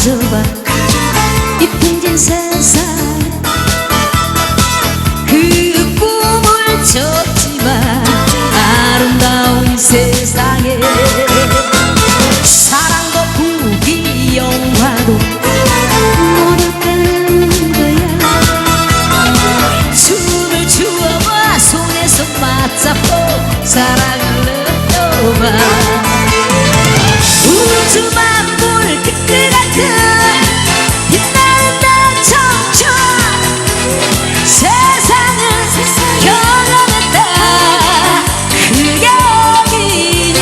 가져봐 이 풍진 세상에 그 꿈을 접지마 아름다운 이 세상에 사랑도 부귀 영화도 모두 가는 거야 숨을 주어봐 손에 손 맞잡고 사랑을 느껴봐 우주 만물 끝 같은 빛나는 날 청춘 세상은 경험했다 그게 어디냐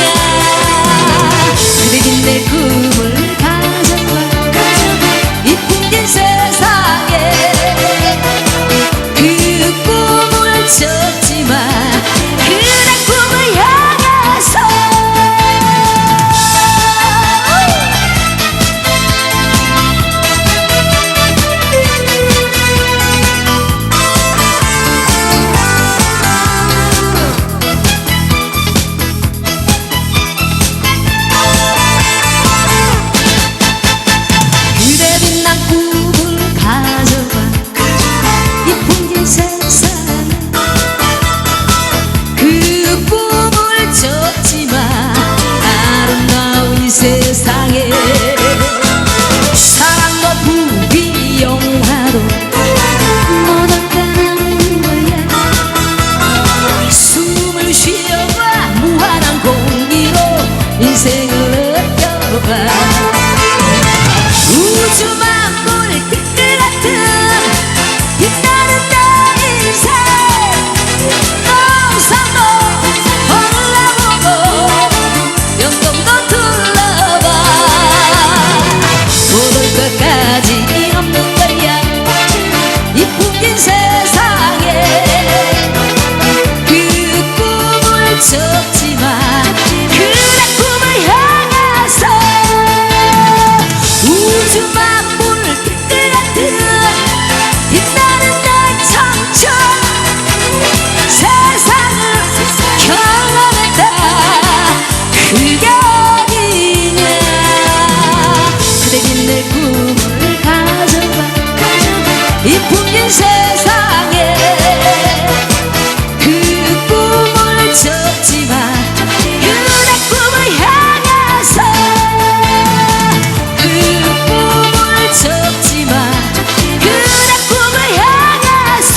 그대 긴 내 꿈을 가져봐 이 풍긴 세상에 그 꿈을 접지마 그대 꿈을 향해서 세상에 사랑도 부귀 영화도 모두 가는 거야 숨을 쉬어봐 무한한 공기로 인생을 느껴봐 우주 만물 끝 같은 빛나는 내 인생 동산도 올라보고 영동도 끝까지 없는 거야 이 풍긴 세상에 그 꿈을 접지마 그대 꿈을 향해서 우주 만물 끝 같은 빛나는 날 청춘 세상을 경험했다 그게 어디냐 그대 긴 내 꿈을 가져봐 이 풍긴 세상에 그 꿈을 접지마 그대 꿈을 향해서 그 꿈을 접지마 그대 꿈을 향해서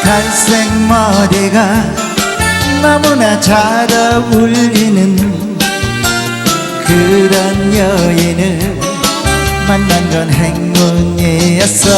갈색 머리가 너무나 잘 어울리는 그런 여인을 만난 건 행운이었어